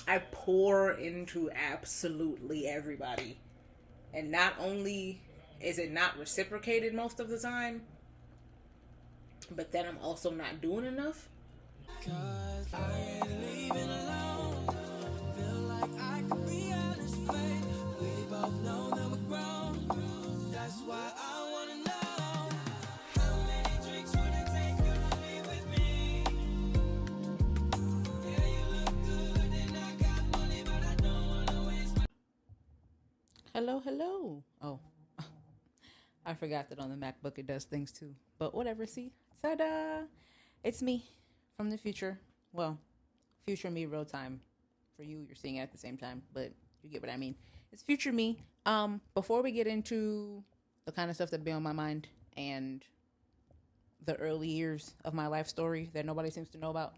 I pour into absolutely everybody. And not only is it not reciprocated most of the time, but then I'm also not doing enough. Cause I ain't leaving alone. Feel like I could be honest, babe. We both know that we're grown. That's why I wanna know. How many drinks would it take you to be with me? Yeah, you look good and I got money, but I don't wanna waste my... Hello, hello. Oh, I forgot that on the MacBook it does things too. But whatever, see? Ta-da! It's me from the future. Well, future me, real time. For you, you're seeing it at the same time, but you get what I mean. It's future me. Before we get into the kind of stuff that be on my mind and the early years of my life story that nobody seems to know about,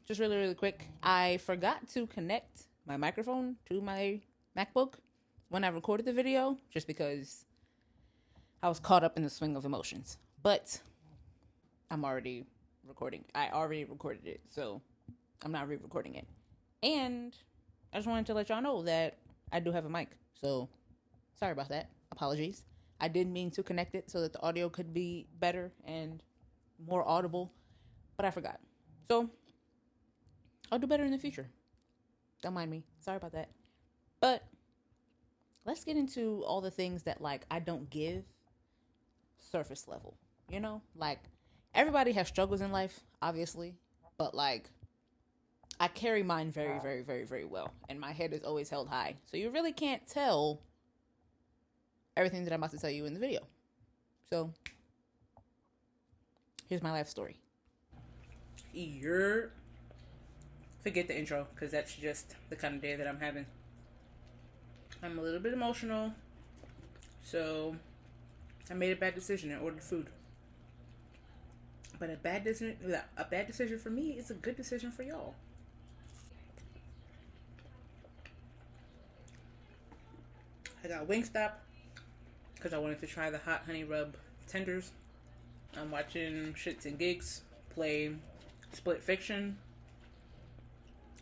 just really, really quick, I forgot to connect my microphone to my MacBook when I recorded the video, just because I was caught up in the swing of emotions. But I'm already recording. I already recorded it, so I'm not re-recording it. And I just wanted to let y'all know that I do have a mic. So sorry about that. Apologies. I did mean to connect it so that the audio could be better and more audible, but I forgot. So I'll do better in the future. Don't mind me. Sorry about that. But let's get into all the things that, like, I don't give surface level. You know? Like, everybody has struggles in life, obviously. But, like, I carry mine very, very, very, very well. And my head is always held high. So you really can't tell everything that I'm about to tell you in the video. So, here's my life story. Forget the intro, because that's just the kind of day that I'm having. I'm a little bit emotional. So, I made a bad decision and ordered food. But a bad decision for me is a good decision for y'all. I got Wingstop because I wanted to try the hot honey rub tenders. I'm watching Shits and Gigs play Split Fiction.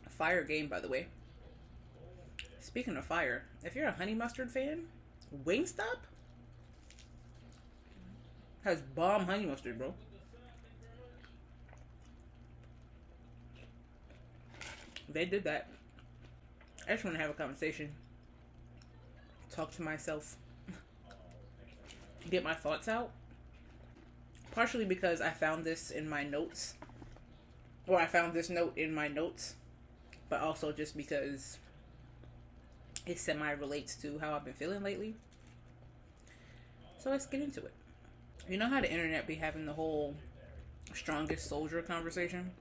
Fire game, by the way. Speaking of fire, if you're a honey mustard fan, Wingstop has bomb honey mustard, bro. They did that. I just want to have a conversation. Talk to myself. Get my thoughts out. Partially because I found this in my notes. Or I found this note in my notes. But also just because it semi-relates to how I've been feeling lately. So let's get into it. You know how the internet be having the whole strongest soldier conversation?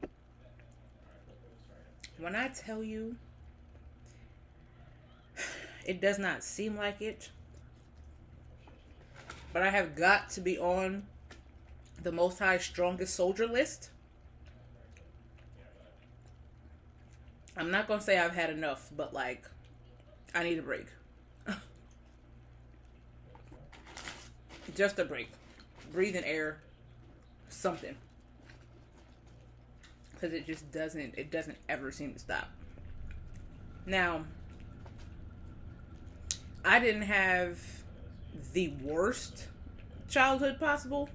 When I tell you, it does not seem like it, but I have got to be on the Most High strongest soldier list. I'm not gonna say I've had enough, but like, I need a break. Just a break. Breathing air. Something. Because it just doesn't ever seem to stop. Now, I didn't have the worst childhood possible.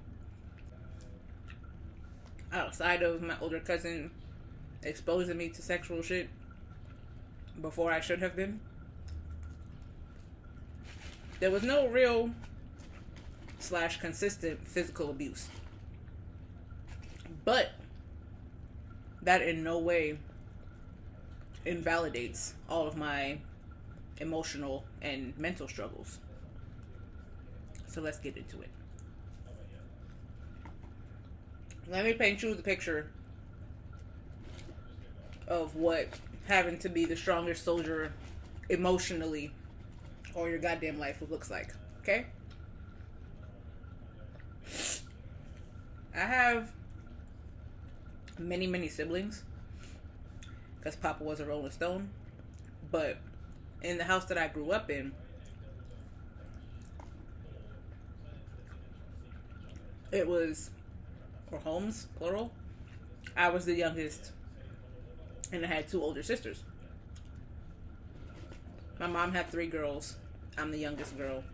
Outside of my older cousin exposing me to sexual shit before I should have been. There was no real / consistent physical abuse. But that in no way invalidates all of my emotional and mental struggles. So let's get into it. Let me paint you the picture of what having to be the strongest soldier emotionally all your goddamn life looks like. Okay? I have many, many siblings because Papa was a Rolling Stone. But in the house that I grew up in, it was, or homes, plural, I was the youngest and I had 2 older sisters. My mom had 3 girls. I'm the youngest girl.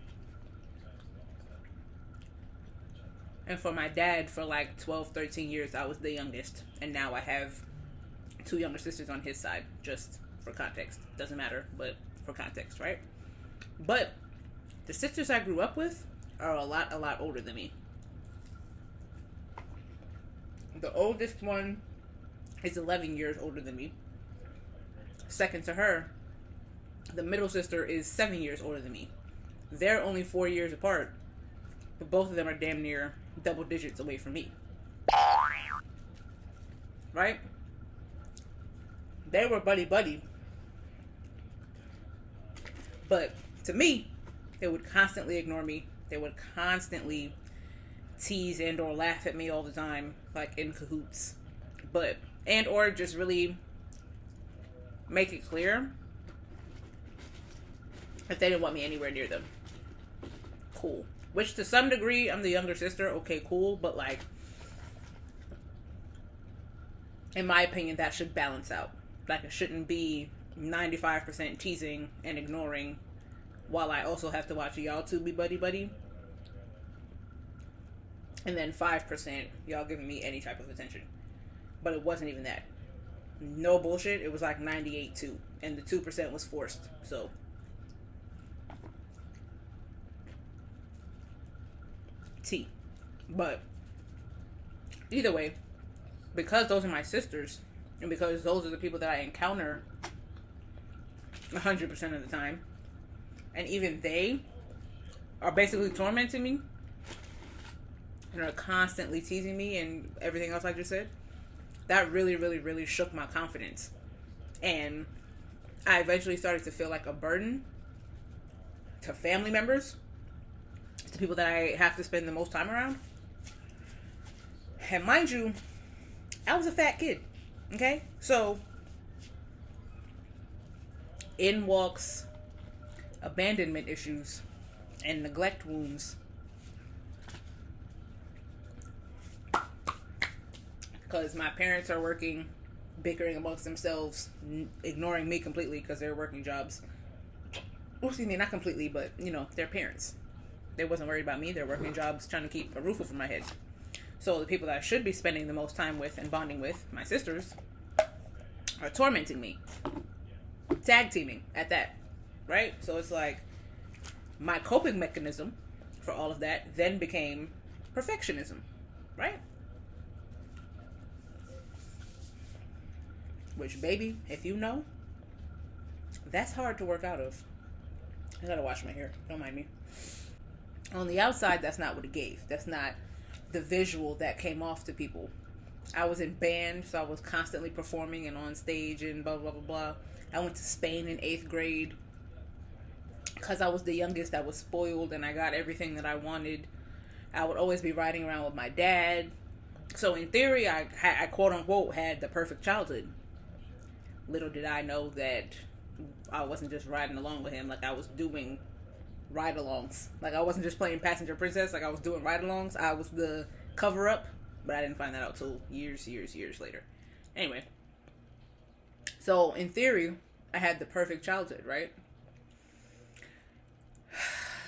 And for my dad, for like 12, 13 years, I was the youngest. And now I have 2 younger sisters on his side, just for context. Doesn't matter, but for context, right? But the sisters I grew up with are a lot older than me. The oldest one is 11 years older than me. Second to her, the middle sister is 7 years older than me. They're only 4 years apart, but both of them are damn near double digits away from me. Right? They were buddy. But to me, they would constantly ignore me. They would constantly tease and or laugh at me all the time, like in cahoots. But, and or just really make it clear if they didn't want me anywhere near them. Cool. Which to some degree, I'm the younger sister. Okay, cool. But like, in my opinion, that should balance out. Like, it shouldn't be 95% teasing and ignoring while I also have to watch y'all two be buddy. And then 5% y'all giving me any type of attention. But it wasn't even that. No bullshit. It was like 98-2. And the 2% was forced. So T. But either way, because those are my sisters, and because those are the people that I encounter 100% of the time, and even they are basically tormenting me and are constantly teasing me and everything else I just said, that really shook my confidence. And I eventually started to feel like a burden to family members, to people that I have to spend the most time around. And mind you, I was a fat kid. Okay? So, in walks abandonment issues and neglect wounds. Because my parents are working, bickering amongst themselves, ignoring me completely because they're working jobs. Well, excuse me, not completely, but, you know, they're parents. They wasn't worried about me. They're working jobs trying to keep a roof over my head. So the people that I should be spending the most time with and bonding with, my sisters, are tormenting me. Tag teaming at that. Right? So it's like my coping mechanism for all of that then became perfectionism. Right? Which, baby, if you know, that's hard to work out of. I gotta wash my hair. Don't mind me. On the outside, that's not what it gave. That's not the visual that came off to people. I was in band, so I was constantly performing and on stage and blah, blah, blah, blah. I went to Spain in 8th grade. Because I was the youngest, I was spoiled and I got everything that I wanted. I would always be riding around with my dad. So in theory, I quote unquote had the perfect childhood. Little did I know that I wasn't just riding along with him. Like, I was doing ride-alongs. Like, I wasn't just playing passenger princess. Like, I was doing ride-alongs. I was the cover-up, but I didn't find that out till years later. Anyway, so in theory, I had the perfect childhood, right?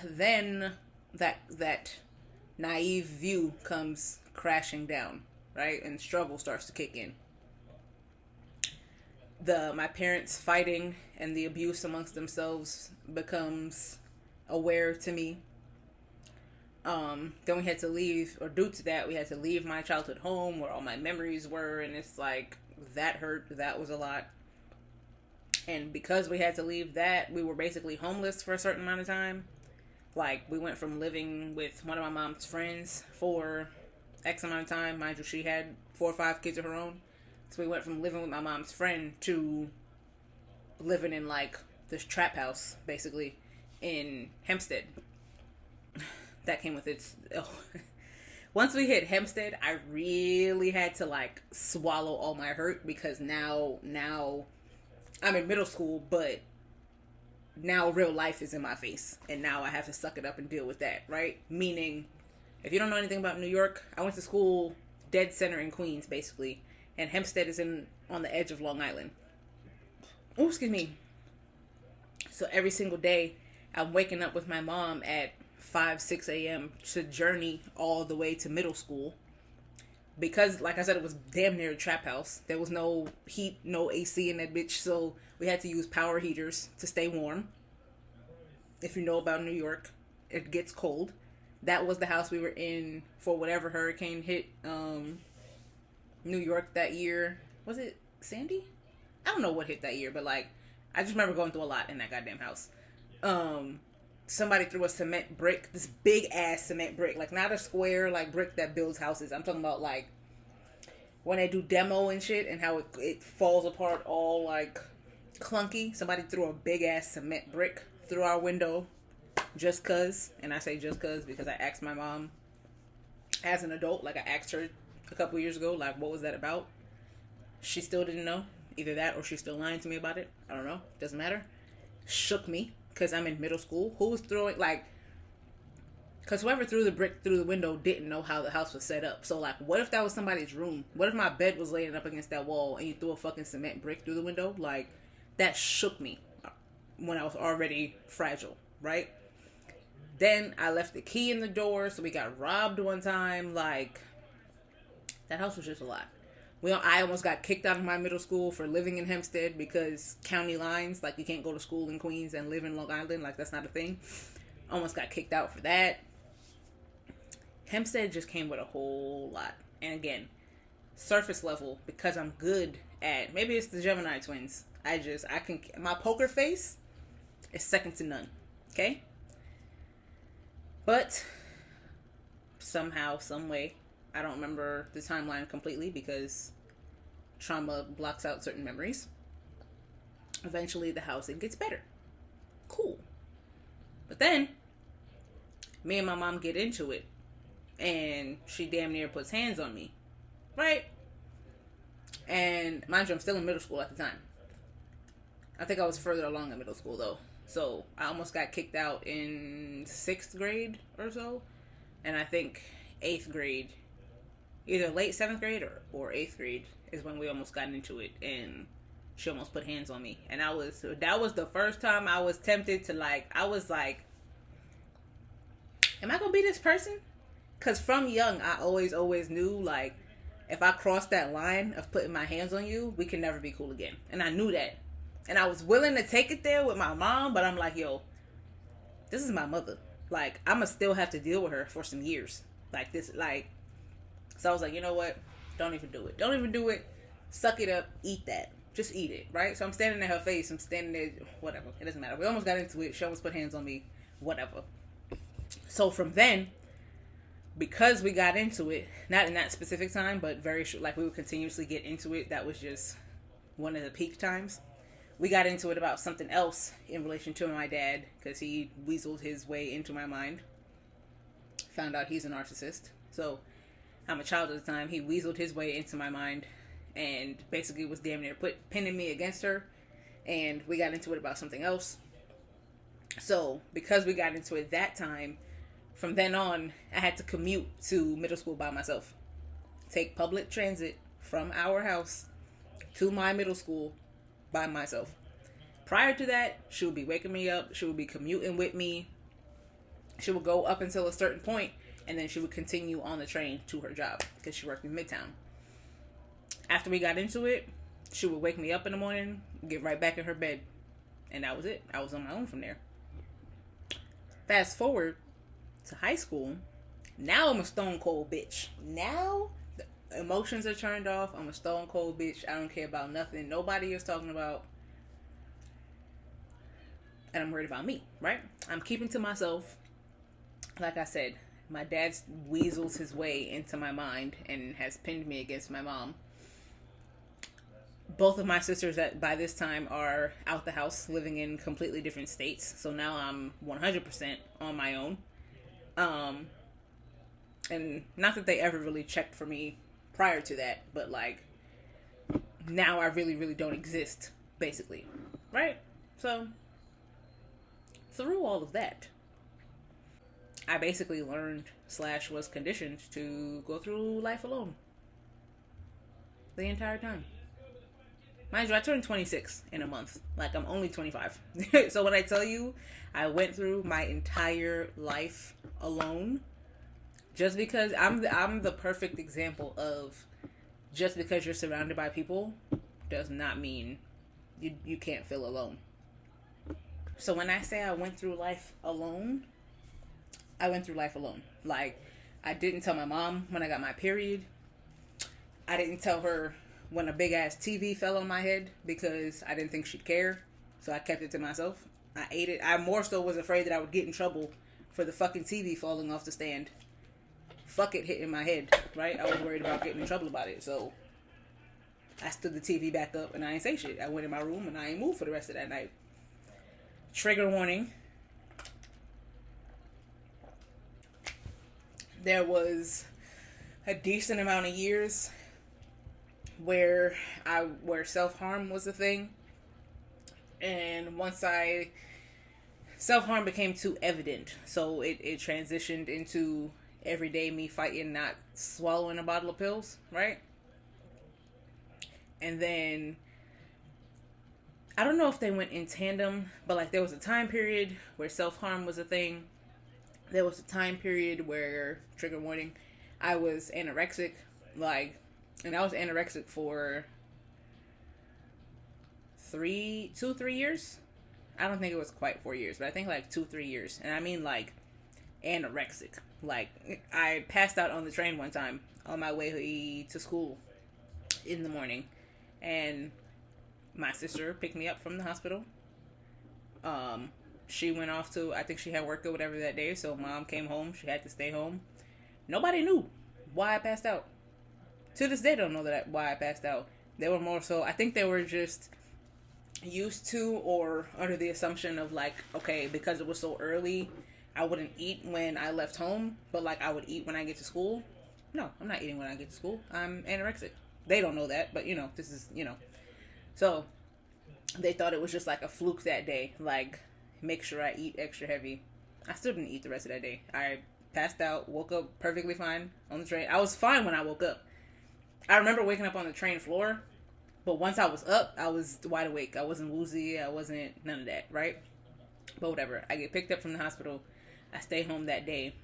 Then that naive view comes crashing down, right? And struggle starts to kick in. My parents fighting and the abuse amongst themselves becomes aware to me. Then we had to leave, or due to that, we had to leave my childhood home where all my memories were, and it's like, that hurt, that was a lot. And because we had to leave that, we were basically homeless for a certain amount of time. Like, we went from living with one of my mom's friends for X amount of time. Mind you, she had 4 or 5 kids of her own. So we went from living with my mom's friend to living in, like, this trap house, basically, in Hempstead. That came with its... Oh. Once we hit Hempstead, I really had to, like, swallow all my hurt, because now I'm in middle school, but now real life is in my face, and now I have to suck it up and deal with that, right? Meaning, if you don't know anything about New York, I went to school dead center in Queens, basically. And Hempstead is on the edge of Long Island. Oh, excuse me. So every single day, I'm waking up with my mom at 5, 6 a.m. to journey all the way to middle school. Because, like I said, it was damn near a trap house. There was no heat, no AC in that bitch. So we had to use power heaters to stay warm. If you know about New York, it gets cold. That was the house we were in for whatever hurricane hit New York that year. Was it Sandy? I don't know what hit that year, but like, I just remember going through a lot in that goddamn house. Somebody threw a cement brick, this big ass cement brick, like not a square like brick that builds houses. I'm talking about like when they do demo and shit and how it falls apart all like clunky. Somebody threw a big ass cement brick through our window just cuz. And I say just cuz because I asked my mom as an adult, like I asked her a couple years ago, like what was that about? She still didn't know. Either that or she's still lying to me about it. I don't know. Doesn't matter. Shook me because I'm in middle school. Who was throwing, like, because whoever threw the brick through the window didn't know how the house was set up. So, like, what if that was somebody's room? What if my bed was laying up against that wall and you threw a fucking cement brick through the window? Like, that shook me when I was already fragile, right? Then I left the key in the door, so we got robbed one time. Like, that house was just a lot. I almost got kicked out of my middle school for living in Hempstead because county lines, like you can't go to school in Queens and live in Long Island, like that's not a thing. Almost got kicked out for that. Hempstead just came with a whole lot. And again, surface level, because I'm good at, maybe it's the Gemini twins. My poker face is second to none. Okay? But somehow, some way, I don't remember the timeline completely because trauma blocks out certain memories. Eventually, the housing gets better. Cool. But then, me and my mom get into it. And she damn near puts hands on me. Right? And mind you, I'm still in middle school at the time. I think I was further along in middle school, though. So, I almost got kicked out in 6th grade or so. And I think 8th grade, either late 7th grade or 8th grade is when we almost got into it. And she almost put hands on me. And that was the first time I was tempted to, like, I was like, am I going to be this person? Because from young, I always knew, like, if I crossed that line of putting my hands on you, we can never be cool again. And I knew that. And I was willing to take it there with my mom, but I'm like, yo, this is my mother. Like, I'm going to still have to deal with her for some years. Like, this, like, so I was like, you know what? Don't even do it. Don't even do it. Suck it up. Eat that. Just eat it, right? So I'm standing in her face. I'm standing there. Whatever. It doesn't matter. We almost got into it. She almost put hands on me. Whatever. So from then, because we got into it, not in that specific time, but very short, like we would continuously get into it. That was just one of the peak times. We got into it about something else in relation to my dad because he weaseled his way into my mind. Found out he's a narcissist. So I'm a child at the time. He weaseled his way into my mind and basically was damn near pinning me against her. And we got into it about something else. So because we got into it that time, from then on, I had to commute to middle school by myself. Take public transit from our house to my middle school by myself. Prior to that, she would be waking me up. She would be commuting with me. She would go up until a certain point, and then she would continue on the train to her job because she worked in Midtown. After we got into it, she would wake me up in the morning, get right back in her bed, and that was it. I was on my own from there. Fast forward to high school. Now I'm a stone cold bitch. Now the emotions are turned off. I'm a stone cold bitch. I don't care about nothing nobody is talking about. And I'm worried about me, right? I'm keeping to myself. Like I said, my dad weasels his way into my mind and has pinned me against my mom. Both of my sisters by this time are out the house, living in completely different states. So now I'm 100% on my own. And not that they ever really checked for me prior to that, but like now I really, really don't exist, basically. Right? So through all of that, I basically learned / was conditioned to go through life alone the entire time. Mind you, I turned 26 in a month. Like, I'm only 25. So when I tell you I went through my entire life alone, just because I'm the perfect example of, just because you're surrounded by people does not mean you can't feel alone. So when I say I went through life alone, I went through life alone. Like, I didn't tell my mom when I got my period. I didn't tell her when a big ass TV fell on my head because I didn't think she'd care. So I kept it to myself. I ate it. I more so was afraid that I would get in trouble for the fucking TV falling off the stand. Fuck it hitting my head, right? I was worried about getting in trouble about it. So I stood the TV back up and I ain't say shit. I went in my room and I ain't moved for the rest of that night. Trigger warning. There was a decent amount of years where self-harm was a thing. And once self-harm became too evident. So it transitioned into everyday me fighting not swallowing a bottle of pills, right? And then, I don't know if they went in tandem, but like there was a time period where self-harm was a thing. There was a time period where, trigger warning, I was anorexic, and I was anorexic for 3 years. I don't think it was quite 4 years, but I think like 2-3 years. And I mean like anorexic. Like, I passed out on the train one time on my way to school in the morning, and my sister picked me up from the hospital. She went off to, I think she had work or whatever that day, so mom came home. She had to stay home. Nobody knew why I passed out. To this day, don't know why I passed out. They were more so, I think they were just used to or under the assumption of like, okay, because it was so early, I wouldn't eat when I left home, but like I would eat when I get to school. No, I'm not eating when I get to school. I'm anorexic. They don't know that, but this is, So, they thought it was just like a fluke that day. Like, make sure I eat extra heavy. I still didn't eat the rest of that day. I passed out, woke up perfectly fine on the train. I was fine when I woke up. I remember waking up on the train floor, but once I was up, I was wide awake. I wasn't woozy. I wasn't none of that, right? But whatever. I get picked up from the hospital. I stay home that day.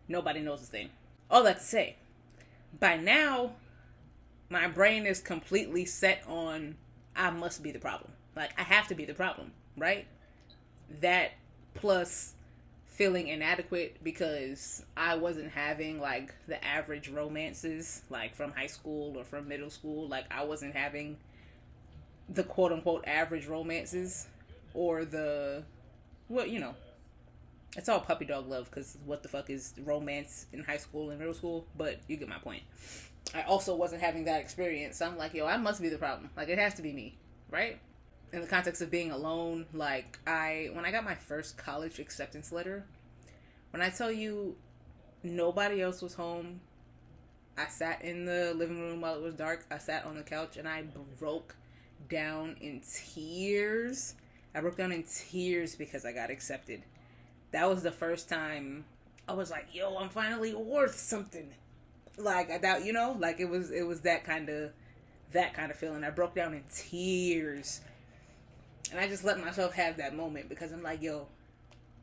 Nobody knows a thing. All that to say, by now, my brain is completely set on I must be the problem. Like, I have to be the problem, right? That plus feeling inadequate because I wasn't having, like, the average romances, like, from high school or from middle school. Like, I wasn't having the quote-unquote average romances or the, well, it's all puppy dog love because what the fuck is romance in high school and middle school? But you get my point. I also wasn't having that experience. So I'm like, yo, I must be the problem. Like, it has to be me, right? In the context of being alone, like, when I got my first college acceptance letter, when I tell you nobody else was home, I sat in the living room while it was dark. I sat on the couch and I broke down in tears. I broke down in tears because I got accepted. That was the first time I was like, yo, I'm finally worth something. Like, I doubt, like it was that kind of feeling. I broke down in tears. And I just let myself have that moment because I'm like, yo,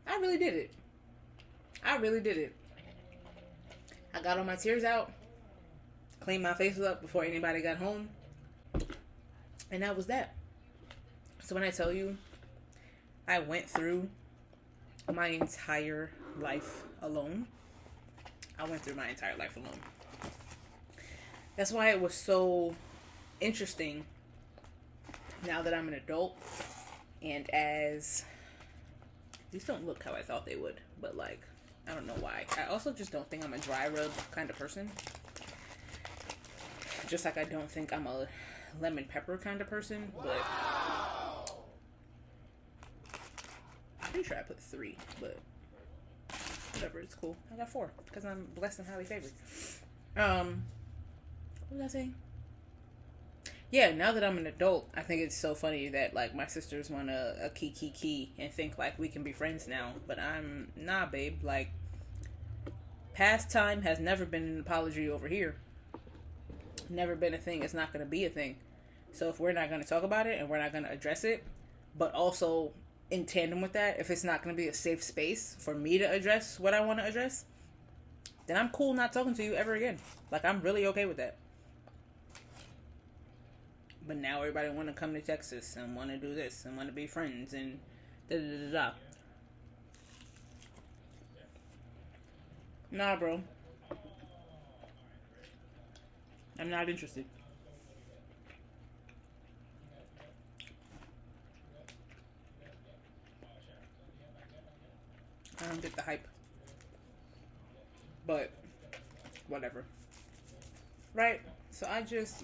I really did it. I got all my tears out, cleaned my face up before anybody got home. And that was that. So when I tell you, I went through my entire life alone. That's why it was so interesting now that I'm an adult, and these don't look how I thought they would, but like, I don't know why. I also just don't think I'm a dry rub kind of person. Just like I don't think I'm a lemon pepper kind of person, but I'm pretty sure I put 3, but whatever, it's cool. I got 4 because I'm blessed and highly favored. What was I saying? Yeah, now that I'm an adult, I think it's so funny that, like, my sisters want a key and think, like, we can be friends now. But nah, babe. Like, past time has never been an apology over here. never been a thing. It's not going to be a thing. So if we're not going to talk about it and we're not going to address it, but also in tandem with that, if it's not going to be a safe space for me to address what I want to address, then I'm cool not talking to you ever again. Like, I'm really okay with that. But now everybody want to come to Texas and want to do this and want to be friends and da-da-da-da. Nah, bro. I'm not interested. I don't get the hype. But, whatever. Right? So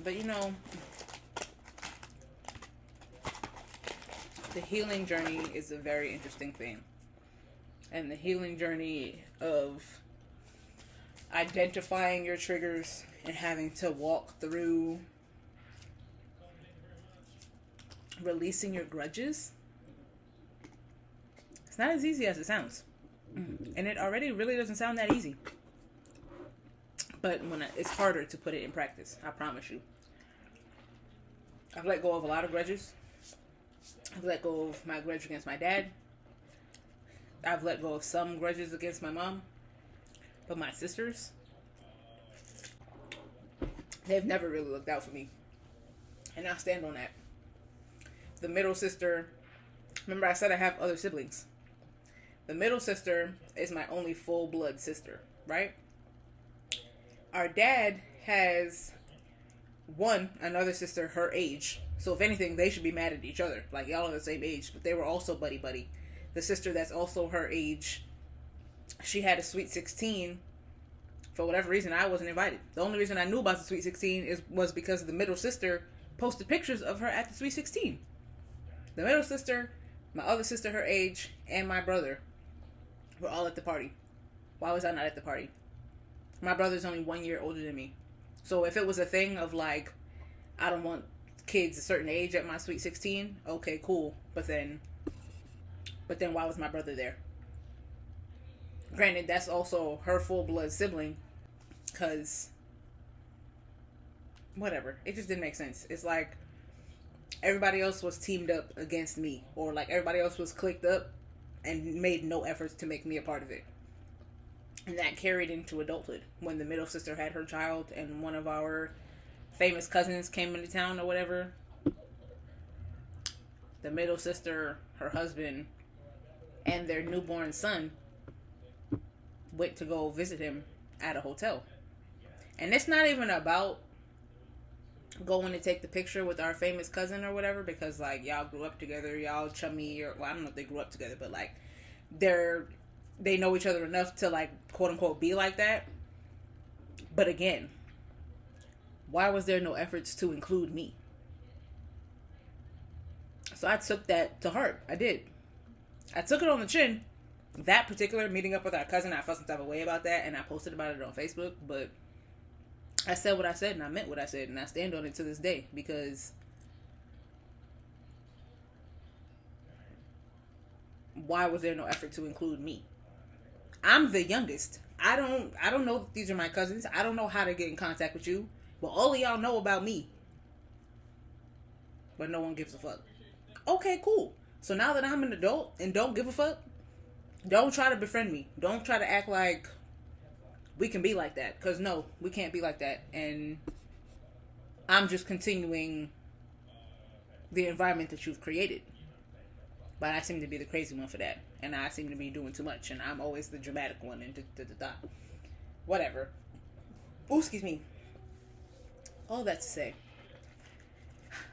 but you know, the healing journey is a very interesting thing. And the healing journey of identifying your triggers and having to walk through releasing your grudges, it's not as easy as it sounds. And it already really doesn't sound that easy. But it's harder to put it in practice, I promise you. I've let go of a lot of grudges. I've let go of my grudge against my dad. I've let go of some grudges against my mom. But my sisters, they've never really looked out for me. And I stand on that. The middle sister, remember I said I have other siblings. The middle sister is my only full-blood sister, right? Our dad has another sister her age. So if anything, they should be mad at each other. Like, y'all are the same age, but they were also buddy-buddy. The sister that's also her age, she had a Sweet 16. For whatever reason, I wasn't invited. The only reason I knew about the Sweet 16 was because the middle sister posted pictures of her at the Sweet 16. The middle sister, my other sister her age, and my brother were all at the party. Why was I not at the party? My brother's only 1 year older than me. So if it was a thing of like, I don't want kids a certain age at my Sweet 16, okay, cool. But then why was my brother there? Granted, that's also her full-blood sibling, because whatever. It just didn't make sense. It's like everybody else was teamed up against me, or like everybody else was clicked up and made no efforts to make me a part of it. And that carried into adulthood when the middle sister had her child and one of our famous cousins came into town or whatever. The middle sister, her husband, and their newborn son went to go visit him at a hotel. And it's not even about going to take the picture with our famous cousin or whatever, because like y'all grew up together, y'all chummy, or well, I don't know if they grew up together, but like they know each other enough to like quote unquote be like that. But again, why was there no efforts to include me? So I took that to heart. I did. I took it on the chin. That particular meeting up with our cousin, I felt some type of way about that, and I posted about it on Facebook, but I said what I said, and I meant what I said, and I stand on it to this day, because why was there no effort to include me? I'm the youngest. I don't know that these are my cousins. I don't know how to get in contact with you, but all of y'all know about me. But no one gives a fuck. Okay, cool. So now that I'm an adult and don't give a fuck, don't try to befriend me. Don't try to act like we can be like that. Because no, we can't be like that. And I'm just continuing the environment that you've created. But I seem to be the crazy one for that. And I seem to be doing too much. And I'm always the dramatic one. And whatever. Oh, excuse me. All that to say,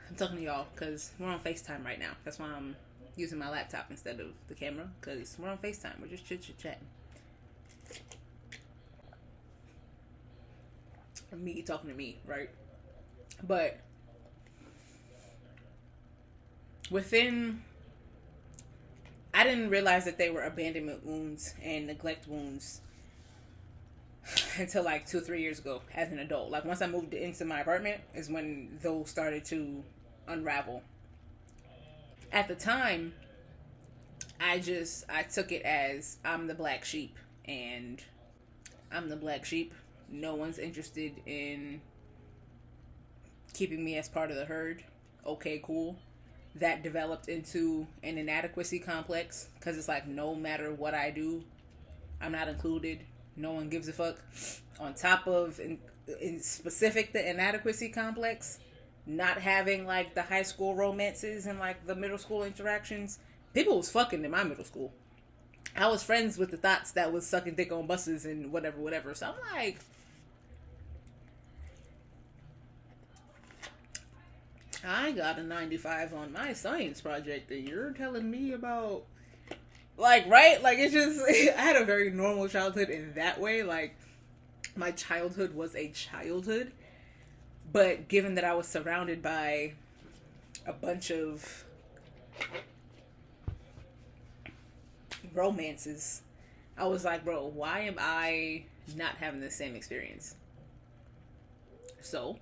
I'm talking to y'all because we're on FaceTime right now. That's why I'm using my laptop instead of the camera, because we're on FaceTime. We're just chit-chatting. Me talking to me, right? But I didn't realize that they were abandonment wounds and neglect wounds until like 2-3 years ago as an adult. Like once I moved into my apartment is when those started to unravel. At the time, I took it as I'm the black sheep, and I'm the black sheep. No one's interested in keeping me as part of the herd. Okay, cool. That developed into an inadequacy complex because it's like no matter what I do, I'm not included. No one gives a fuck. On top of, in specific, the inadequacy complex, not having like the high school romances and like the middle school interactions. People was fucking in my middle school. I was friends with the thoughts that was sucking dick on buses and whatever. So I'm like, I got a 95 on my science project and you're telling me about, like, right? Like, it's just, I had a very normal childhood in that way. Like, my childhood was a childhood. But given that I was surrounded by a bunch of romances, I was like, bro, why am I not having the same experience? So,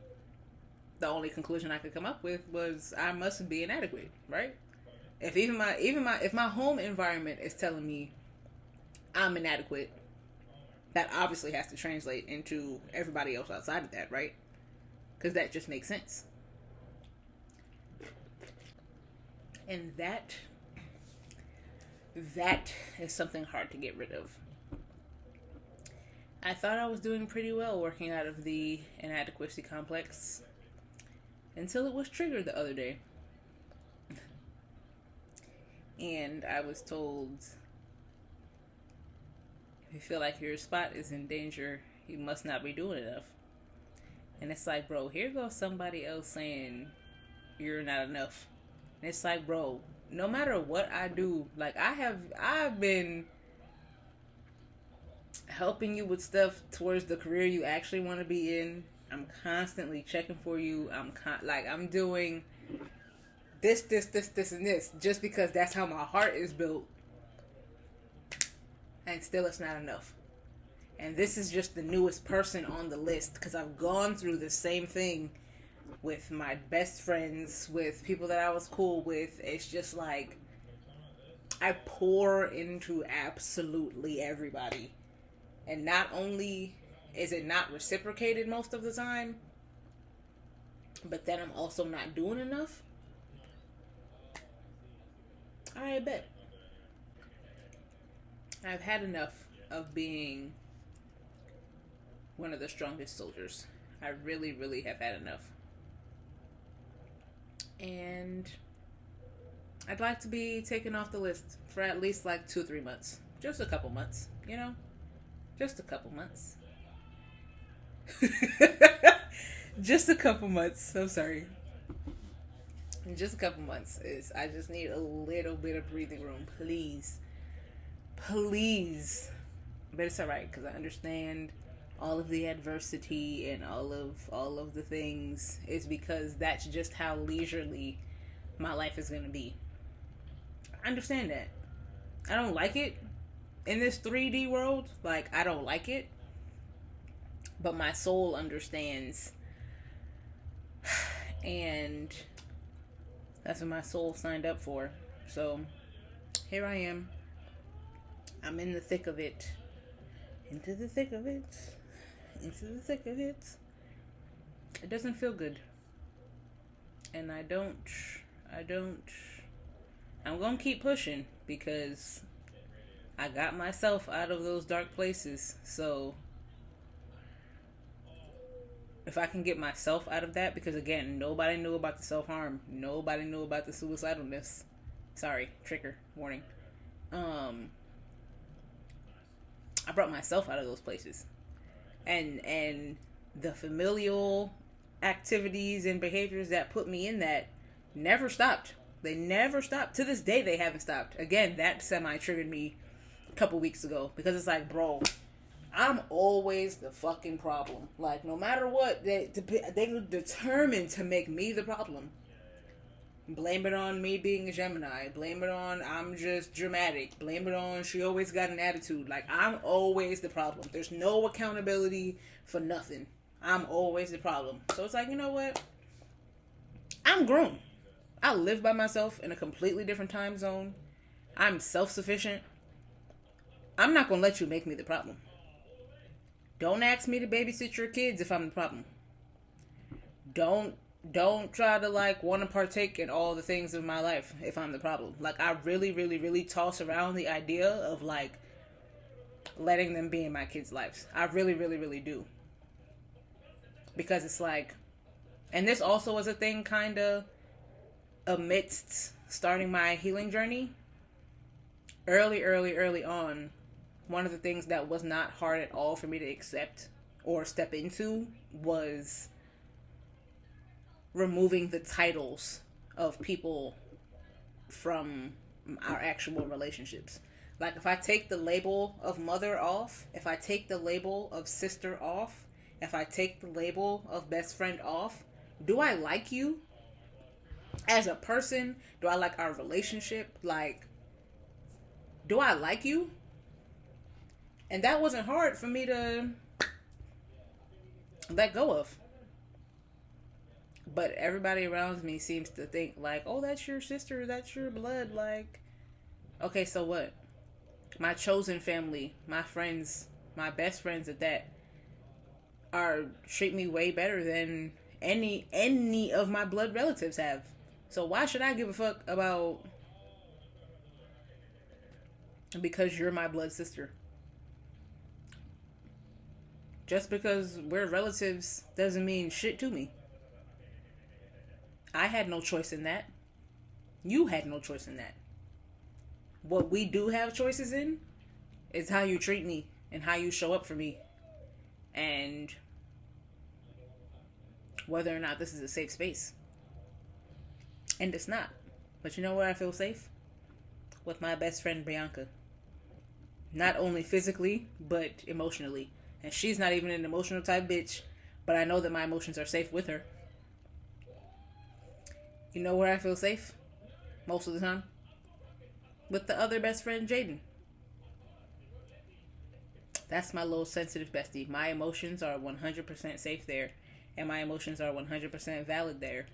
the only conclusion I could come up with was I must be inadequate, right? If my home environment is telling me I'm inadequate, that obviously has to translate into everybody else outside of that, right? Because that just makes sense. And that is something hard to get rid of. I thought I was doing pretty well working out of the inadequacy complex until it was triggered the other day. And I was told, if you feel like your spot is in danger, you must not be doing enough. And it's like, bro, here goes somebody else saying you're not enough. And it's like, bro, no matter what I do, like I've been helping you with stuff towards the career you actually want to be in. I'm constantly checking for you. I'm doing this, and this, just because that's how my heart is built. And still it's not enough. And this is just the newest person on the list because I've gone through the same thing with my best friends, with people that I was cool with. It's just like I pour into absolutely everybody. And not only is it not reciprocated most of the time, but then I'm also not doing enough. I bet. I've had enough of being one of the strongest soldiers. I really, really have had enough. And I'd like to be taken off the list for at least like 2-3 months. Just a couple months, you know? Just a couple months. Just a couple months. I'm sorry. Just a couple months. I just need a little bit of breathing room. Please. Please. But it's alright because I understand all of the adversity and all of the things is because that's just how leisurely my life is going to be. I understand that. I don't like it in this 3D world. Like, I don't like it. But my soul understands. And that's what my soul signed up for. So, here I am. I'm in the thick of it. Into the thick of it. Into the thick of it. It doesn't feel good. And I'm gonna keep pushing because I got myself out of those dark places. So if I can get myself out of that, because again, nobody knew about the self-harm. Nobody knew about the suicidalness. Sorry, trigger, warning. I brought myself out of those places. And the familial activities and behaviors that put me in that never stopped. They never stopped. To this day, they haven't stopped. Again, that semi-triggered me a couple weeks ago. Because it's like, bro, I'm always the fucking problem. Like, no matter what, they determined to make me the problem. Blame it on me being a Gemini. Blame it on I'm just dramatic. Blame it on she always got an attitude. Like, I'm always the problem. There's no accountability for nothing. I'm always the problem. So it's like, you know what? I'm grown. I live by myself in a completely different time zone. I'm self-sufficient. I'm not going to let you make me the problem. Don't ask me to babysit your kids if I'm the problem. Don't Don't try to like want to partake in all the things of my life if I'm the problem. Like, I really, really, really toss around the idea of like letting them be in my kids' lives. I really, really, really do. Because it's like, and this also was a thing kind of amidst starting my healing journey. Early on, one of the things that was not hard at all for me to accept or step into was removing the titles of people from our actual relationships. Like, if I take the label of mother off, if I take the label of sister off, if I take the label of best friend off, do I like you as a person? Do I like our relationship? Like, do I like you? And that wasn't hard for me to let go of. But everybody around me seems to think like, oh, that's your sister, that's your blood. Like, okay, so what? My chosen family, my friends, my best friends at that, are treat me way better than any of my blood relatives have. So why should I give a fuck about because you're my blood sister? Just because we're relatives doesn't mean shit to me. I had no choice in that. You had no choice in that. What we do have choices in is how you treat me and how you show up for me. And whether or not this is a safe space. And it's not. But you know where I feel safe? With my best friend Bianca. Not only physically, but emotionally. And she's not even an emotional type bitch, but I know that my emotions are safe with her. You know where I feel safe? Most of the time? With the other best friend, Jaden. That's my little sensitive bestie. My emotions are 100% safe there. And my emotions are 100% valid there.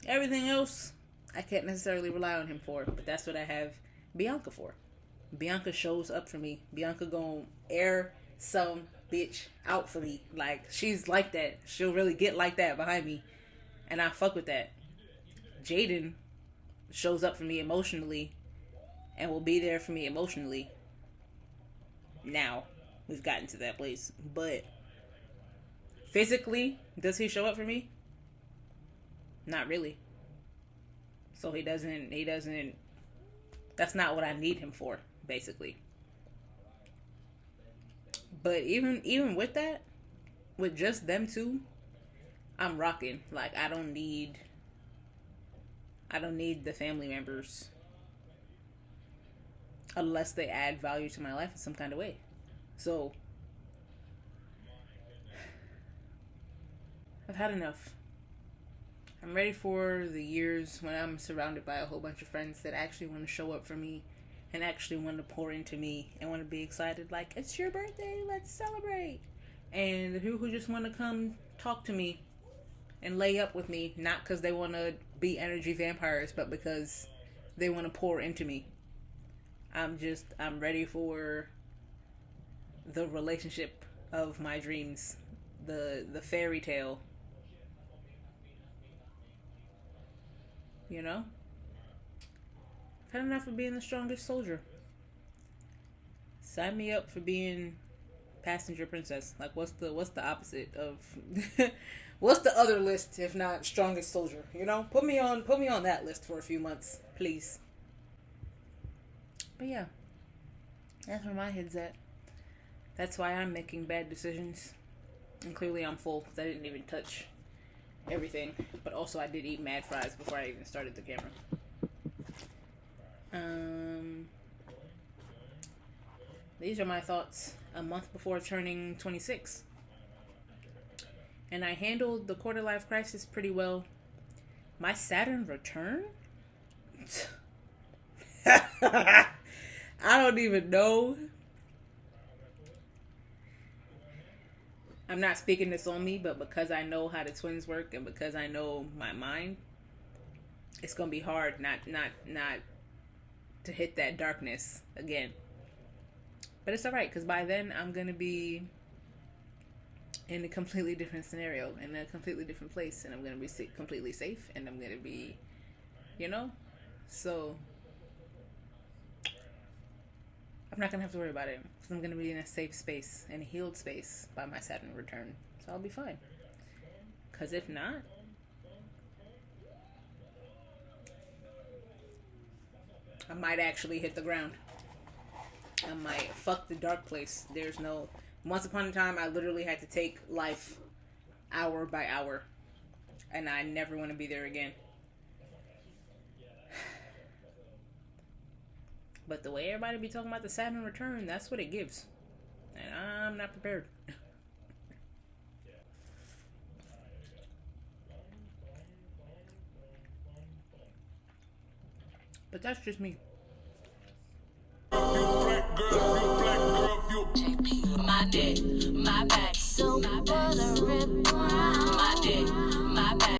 Everything else, I can't necessarily rely on him for. But that's what I have Bianca for. Bianca shows up for me. Bianca gonna air some bitch out for me. Like, she's like that. She'll really get like that behind me. And I fuck with that. Jaden shows up for me emotionally and will be there for me emotionally. Now, we've gotten to that place. But physically, does he show up for me? Not really. So he doesn't, that's not what I need him for, basically. But even with that, with just them two, I'm rocking. Like, I don't need the family members unless they add value to my life in some kind of way. So I've had enough. I'm ready for the years when I'm surrounded by a whole bunch of friends that actually want to show up for me and actually want to pour into me and want to be excited. Like, it's your birthday, let's celebrate. And the people who just want to come talk to me and lay up with me, not because they want to be energy vampires, but because they want to pour into me. I'm ready for the relationship of my dreams, the fairy tale. You know? I've had enough of being the strongest soldier. Sign me up for being passenger princess. Like, what's the opposite of what's the other list if not strongest soldier? You know? Put me on that list for a few months, please. But yeah. That's where my head's at. That's why I'm making bad decisions. And clearly I'm full because I didn't even touch everything. But also I did eat mad fries before I even started the camera. These are my thoughts a month before turning 26. And I handled the quarter life crisis pretty well. My Saturn return? I don't even know. I'm not speaking this on me, but because I know how the twins work and because I know my mind, it's gonna be hard not to hit that darkness again. But it's alright, because by then I'm gonna be in a completely different scenario, in a completely different place, and I'm gonna be completely safe, and I'm gonna be, you know, so I'm not gonna have to worry about it because I'm gonna be in a safe space, in a healed space by my Saturn return, so I'll be fine. Because if not, I might actually hit the ground. I might fuck the dark place. There's no. Once upon a time, I literally had to take life hour by hour, and I never want to be there again. But the way everybody be talking about the Saturn return, that's what it gives, and I'm not prepared. But that's just me.